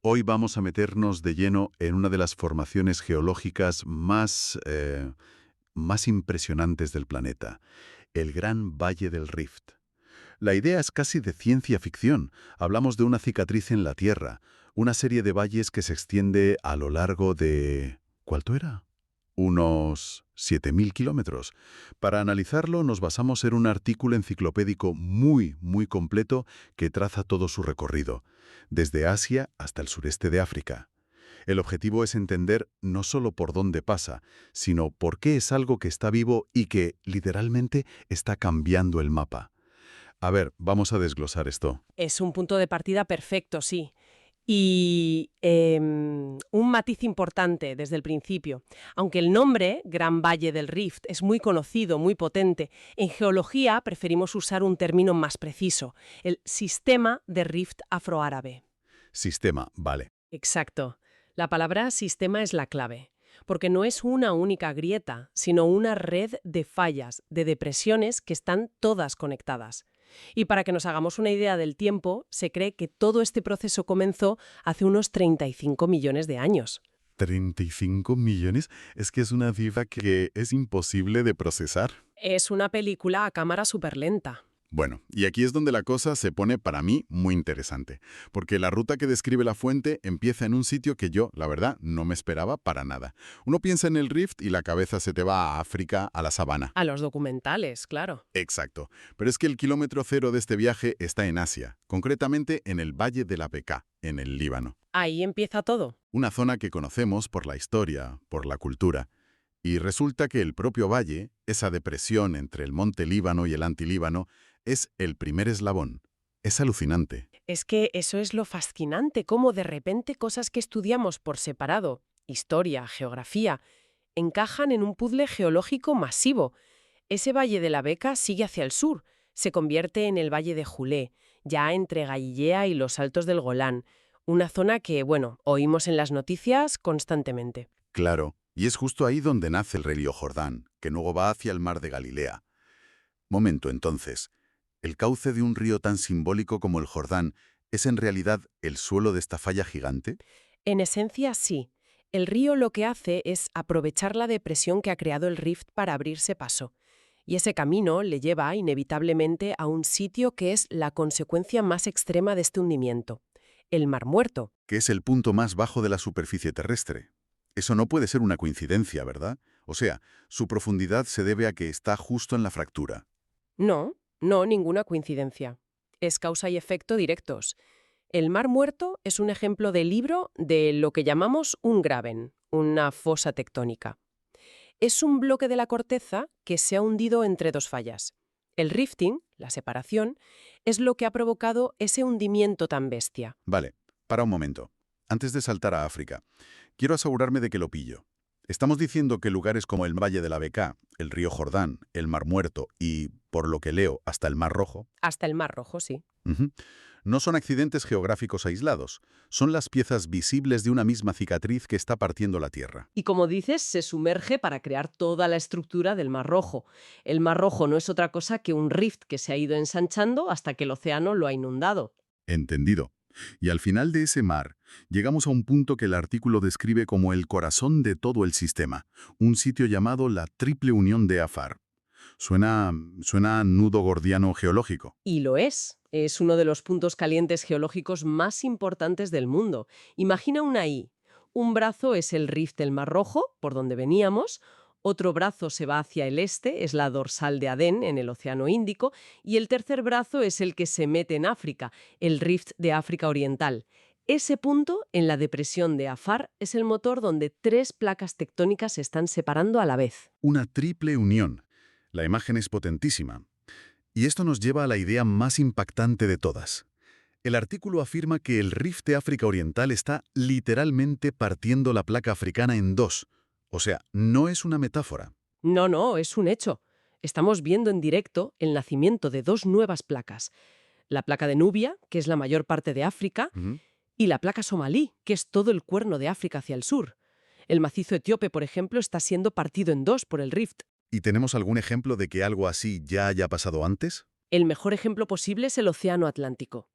Hoy vamos a meternos de lleno en una de las formaciones geológicas más impresionantes del planeta, el Gran Valle del Rift. La idea es casi de ciencia ficción. Hablamos de una cicatriz en la Tierra, una serie de valles que se extiende a lo largo de... ¿Cuánto era? Unos 7.000 kilómetros. Para analizarlo nos basamos en un artículo enciclopédico muy completo que traza todo su recorrido, desde Asia hasta el sureste de África. El objetivo es entender no solo por dónde pasa, sino por qué es algo que está vivo y que, literalmente, está cambiando el mapa. A ver, vamos a desglosar esto. Es un punto de partida perfecto, sí. Y un matiz importante desde el principio. Aunque el nombre, Gran Valle del Rift, es muy conocido, muy potente, en geología preferimos usar un término más preciso, el sistema de Rift afroárabe. Sistema, vale. Exacto. La palabra sistema es la clave, porque no es una única grieta, sino una red de fallas, de depresiones que están todas conectadas. Y para que nos hagamos una idea del tiempo, se cree que todo este proceso comenzó hace unos 35 millones de años. ¿35 millones? Es que es una cifra que es imposible de procesar. Es una película a cámara superlenta. Bueno, y aquí es donde la cosa se pone para mí muy interesante, porque la ruta que describe la fuente empieza en un sitio que yo, la verdad, no me esperaba para nada. Uno piensa en el Rift y la cabeza se te va a África, a la sabana. A los documentales, claro. Exacto, pero es que el kilómetro cero de este viaje está en Asia, concretamente en el Valle de la Bekaa, en el Líbano. Ahí empieza todo. Una zona que conocemos por la historia, por la cultura. Y resulta que el propio valle, esa depresión entre el monte Líbano y el antilíbano, es el primer eslabón. Es alucinante. Es que eso es lo fascinante, cómo de repente cosas que estudiamos por separado, historia, geografía, encajan en un puzzle geológico masivo. Ese valle de la Bekaa sigue hacia el sur, se convierte en el valle de Julé, ya entre Galilea y los Altos del Golán, una zona que, bueno, oímos en las noticias constantemente. Claro, y es justo ahí donde nace el río Jordán, que luego va hacia el mar de Galilea. Momento, entonces. ¿El cauce de un río tan simbólico como el Jordán es en realidad el suelo de esta falla gigante? En esencia, sí. El río lo que hace es aprovechar la depresión que ha creado el rift para abrirse paso. Y ese camino le lleva inevitablemente a un sitio que es la consecuencia más extrema de este hundimiento, el Mar Muerto. Que es el punto más bajo de la superficie terrestre. Eso no puede ser una coincidencia, ¿verdad? O sea, su profundidad se debe a que está justo en la fractura. No, ninguna coincidencia. Es causa y efecto directos. El Mar Muerto es un ejemplo de libro de lo que llamamos un graben, una fosa tectónica. Es un bloque de la corteza que se ha hundido entre dos fallas. El rifting, la separación, es lo que ha provocado ese hundimiento tan bestia. Vale, para un momento. Antes de saltar a África, quiero asegurarme de que lo pillo. Estamos diciendo que lugares como el Valle de la Bekaa, el río Jordán, el Mar Muerto y, por lo que leo, hasta el Mar Rojo, Hasta el Mar Rojo, sí. no son accidentes geográficos aislados, son las piezas visibles de una misma cicatriz que está partiendo la Tierra. Y como dices, se sumerge para crear toda la estructura del Mar Rojo. El Mar Rojo no es otra cosa que un rift que se ha ido ensanchando hasta que el océano lo ha inundado. Entendido. Y al final de ese mar, llegamos a un punto que el artículo describe como el corazón de todo el sistema, un sitio llamado la Triple Unión de Afar. Suena a nudo gordiano geológico. Y lo es. Es uno de los puntos calientes geológicos más importantes del mundo. Imagina una I. Un brazo es el rift del Mar Rojo, por donde veníamos. Otro brazo se va hacia el este, es la dorsal de Adén, en el Océano Índico. Y el tercer brazo es el que se mete en África, el rift de África Oriental. Ese punto, en la depresión de Afar, es el motor donde tres placas tectónicas se están separando a la vez. Una triple unión. La imagen es potentísima. Y esto nos lleva a la idea más impactante de todas. El artículo afirma que el rift de África Oriental está literalmente partiendo la placa africana en dos. O sea, no es una metáfora. No, es un hecho. Estamos viendo en directo el nacimiento de dos nuevas placas. La placa de Nubia, que es la mayor parte de África, y la placa somalí, que es todo el cuerno de África hacia el sur. El macizo etíope, por ejemplo, está siendo partido en dos por el rift. ¿Y tenemos algún ejemplo de que algo así ya haya pasado antes? El mejor ejemplo posible es el Océano Atlántico.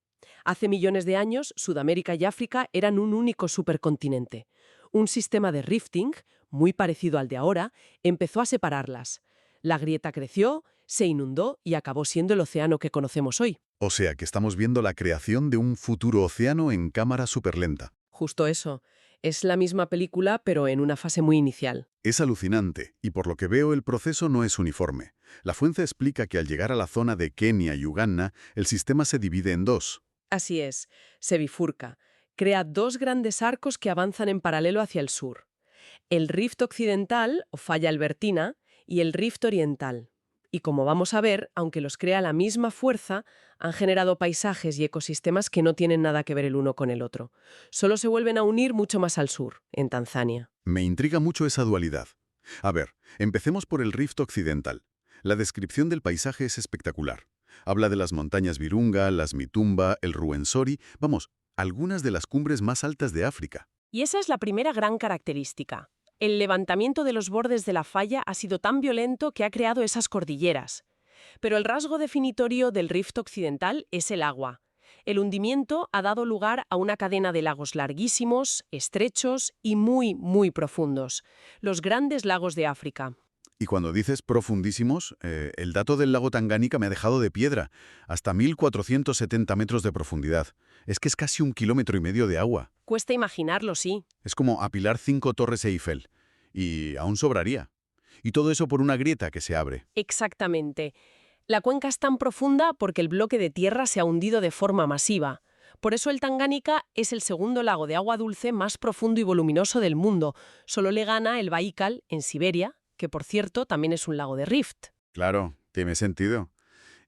Hace millones de años, Sudamérica y África eran un único supercontinente. Un sistema de rifting, muy parecido al de ahora, empezó a separarlas. La grieta creció, se inundó y acabó siendo el océano que conocemos hoy. O sea que estamos viendo la creación de un futuro océano en cámara superlenta. Justo eso. Es la misma película, pero en una fase muy inicial. Es alucinante, y por lo que veo el proceso no es uniforme. La fuente explica que al llegar a la zona de Kenia y Uganda, el sistema se divide en dos. Así es, se bifurca. Crea dos grandes arcos que avanzan en paralelo hacia el sur. El rift occidental, o falla albertina, y el rift oriental. Y como vamos a ver, aunque los crea la misma fuerza, han generado paisajes y ecosistemas que no tienen nada que ver el uno con el otro. Solo se vuelven a unir mucho más al sur, en Tanzania. Me intriga mucho esa dualidad. A ver, empecemos por el rift occidental. La descripción del paisaje es espectacular. Habla de las montañas Virunga, las Mitumba, el Ruwenzori, vamos, algunas de las cumbres más altas de África. Y esa es la primera gran característica. El levantamiento de los bordes de la falla ha sido tan violento que ha creado esas cordilleras. Pero el rasgo definitorio del rift occidental es el agua. El hundimiento ha dado lugar a una cadena de lagos larguísimos, estrechos y muy, muy profundos. Los grandes lagos de África. Y cuando dices profundísimos, el dato del lago Tangánica me ha dejado de piedra, hasta 1.470 metros de profundidad. Es que es casi 1,5 kilómetros de agua. Cuesta imaginarlo, sí. Es como apilar 5 torres Eiffel. Y aún sobraría. Y todo eso por una grieta que se abre. Exactamente. La cuenca es tan profunda porque el bloque de tierra se ha hundido de forma masiva. Por eso el Tangánica es el segundo lago de agua dulce más profundo y voluminoso del mundo. Solo le gana el Baikal, en Siberia, que por cierto también es un lago de rift. Claro, tiene sentido.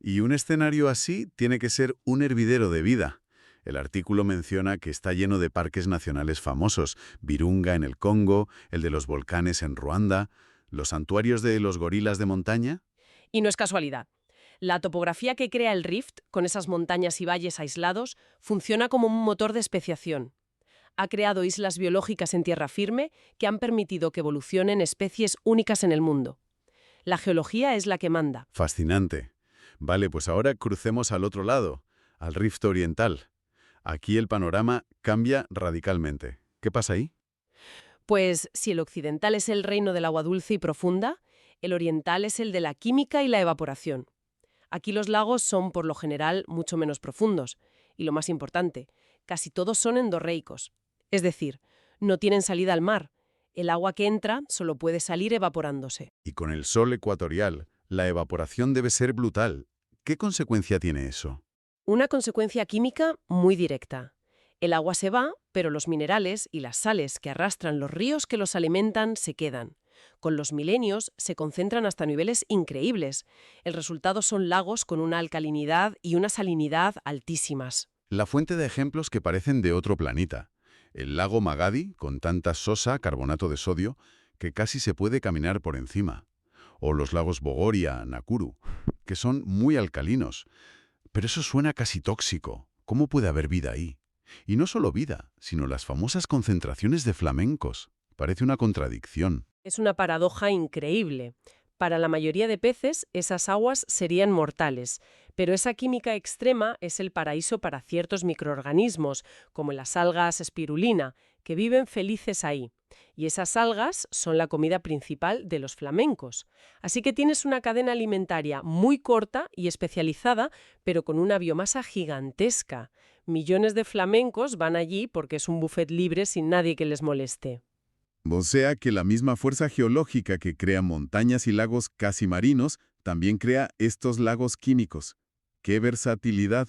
Y un escenario así tiene que ser un hervidero de vida. El artículo menciona que está lleno de parques nacionales famosos, Virunga en el Congo, el de los volcanes en Ruanda, los santuarios de los gorilas de montaña. Y no es casualidad. La topografía que crea el rift, con esas montañas y valles aislados, funciona como un motor de especiación. Ha creado islas biológicas en tierra firme que han permitido que evolucionen especies únicas en el mundo. La geología es la que manda. Fascinante. Vale, pues ahora crucemos al otro lado, al rift oriental. Aquí el panorama cambia radicalmente. ¿Qué pasa ahí? Pues si el occidental es el reino del agua dulce y profunda, el oriental es el de la química y la evaporación. Aquí los lagos son, por lo general, mucho menos profundos. Y lo más importante, casi todos son endorreicos. Es decir, no tienen salida al mar. El agua que entra solo puede salir evaporándose. Y con el sol ecuatorial, la evaporación debe ser brutal. ¿Qué consecuencia tiene eso? Una consecuencia química muy directa. El agua se va, pero los minerales y las sales que arrastran los ríos que los alimentan se quedan. Con los milenios se concentran hasta niveles increíbles. El resultado son lagos con una alcalinidad y una salinidad altísimas. La fuente de ejemplos que parecen de otro planeta. El lago Magadi, con tanta sosa, carbonato de sodio, que casi se puede caminar por encima. O los lagos Bogoria, Nakuru, que son muy alcalinos. Pero eso suena casi tóxico. ¿Cómo puede haber vida ahí? Y no solo vida, sino las famosas concentraciones de flamencos. Parece una contradicción. Es una paradoja increíble. Para la mayoría de peces, esas aguas serían mortales, pero esa química extrema es el paraíso para ciertos microorganismos, como las algas espirulina, que viven felices ahí. Y esas algas son la comida principal de los flamencos. Así que tienes una cadena alimentaria muy corta y especializada, pero con una biomasa gigantesca. Millones de flamencos van allí porque es un buffet libre sin nadie que les moleste. O sea que la misma fuerza geológica que crea montañas y lagos casi marinos, también crea estos lagos químicos. ¡Qué versatilidad!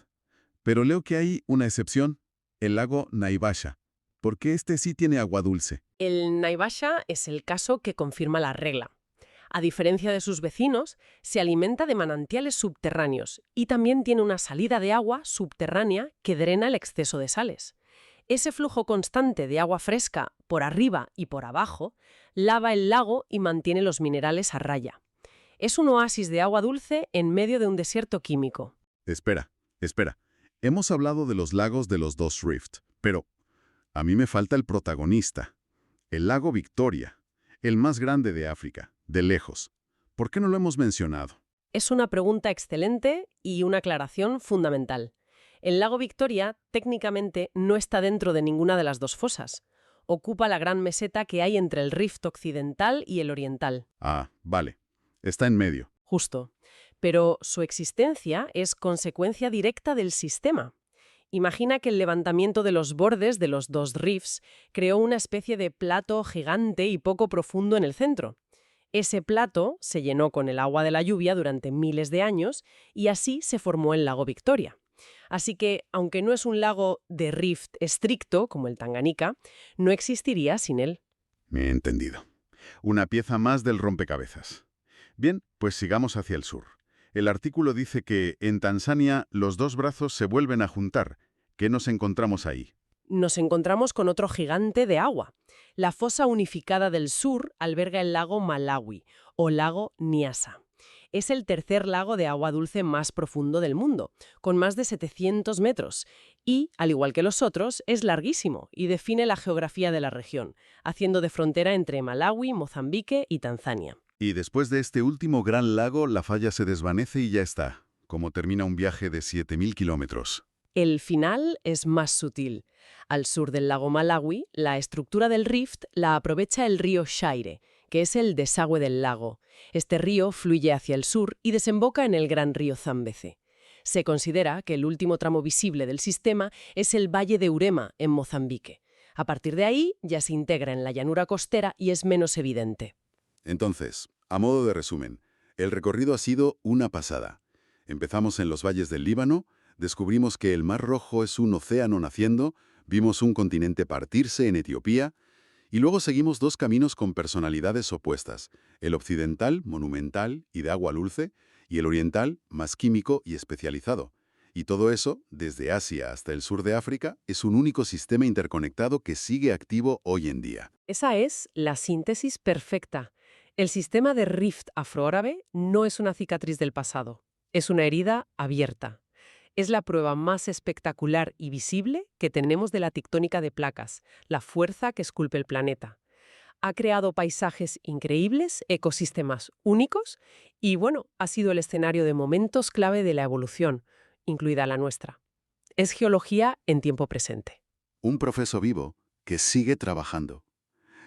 Pero leo que hay una excepción, el lago Naivasha. ¿Por qué este sí tiene agua dulce? El Naivasha es el caso que confirma la regla. A diferencia de sus vecinos, se alimenta de manantiales subterráneos y también tiene una salida de agua subterránea que drena el exceso de sales. Ese flujo constante de agua fresca por arriba y por abajo lava el lago y mantiene los minerales a raya. Es un oasis de agua dulce en medio de un desierto químico. Espera. Hemos hablado de los lagos de los dos Rift, pero a mí me falta el protagonista. El lago Victoria, el más grande de África, de lejos. ¿Por qué no lo hemos mencionado? Es una pregunta excelente y una aclaración fundamental. El lago Victoria técnicamente no está dentro de ninguna de las dos fosas. Ocupa la gran meseta que hay entre el Rift occidental y el oriental. Ah, vale. Está en medio. Justo. Pero su existencia es consecuencia directa del sistema. Imagina que el levantamiento de los bordes de los dos rifts creó una especie de plato gigante y poco profundo en el centro. Ese plato se llenó con el agua de la lluvia durante miles de años y así se formó el lago Victoria. Así que, aunque no es un lago de rift estricto, como el Tanganika, no existiría sin él. Me he entendido. Una pieza más del rompecabezas. Bien, pues sigamos hacia el sur. El artículo dice que en Tanzania los dos brazos se vuelven a juntar. ¿Qué nos encontramos ahí? Nos encontramos con otro gigante de agua. La fosa unificada del sur alberga el lago Malawi, o lago Nyasa. Es el tercer lago de agua dulce más profundo del mundo, con más de 700 metros, y, al igual que los otros, es larguísimo y define la geografía de la región, haciendo de frontera entre Malawi, Mozambique y Tanzania. Y después de este último gran lago, la falla se desvanece y ya está, como termina un viaje de 7.000 kilómetros. El final es más sutil. Al sur del lago Malawi, la estructura del rift la aprovecha el río Shire, que es el desagüe del lago. Este río fluye hacia el sur y desemboca en el gran río Zambeze. Se considera que el último tramo visible del sistema es el Valle de Urema, en Mozambique. A partir de ahí, ya se integra en la llanura costera y es menos evidente. Entonces, a modo de resumen, el recorrido ha sido una pasada. Empezamos en los valles del Líbano, descubrimos que el Mar Rojo es un océano naciendo, vimos un continente partirse en Etiopía, y luego seguimos dos caminos con personalidades opuestas, el occidental, monumental y de agua dulce, y el oriental, más químico y especializado. Y todo eso, desde Asia hasta el sur de África, es un único sistema interconectado que sigue activo hoy en día. Esa es la síntesis perfecta. El sistema de rift afroárabe no es una cicatriz del pasado, es una herida abierta. Es la prueba más espectacular y visible que tenemos de la tectónica de placas, la fuerza que esculpe el planeta. Ha creado paisajes increíbles, ecosistemas únicos y, bueno, ha sido el escenario de momentos clave de la evolución, incluida la nuestra. Es geología en tiempo presente. Un proceso vivo que sigue trabajando.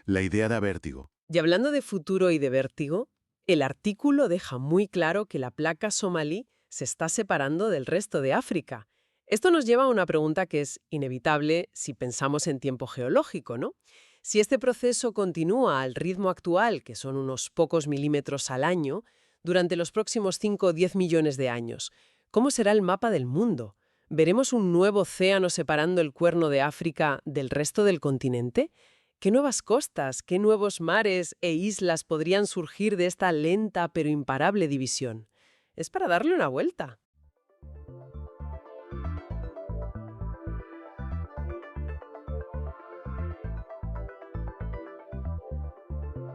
La idea da vértigo. Y hablando de futuro y de vértigo, el artículo deja muy claro que la placa somalí se está separando del resto de África. Esto nos lleva a una pregunta que es inevitable si pensamos en tiempo geológico, ¿no? Si este proceso continúa al ritmo actual, que son unos pocos milímetros al año, durante los próximos 5 o 10 millones de años, ¿cómo será el mapa del mundo? ¿Veremos un nuevo océano separando el Cuerno de África del resto del continente? ¿Qué nuevas costas, qué nuevos mares e islas podrían surgir de esta lenta pero imparable división? Es para darle una vuelta.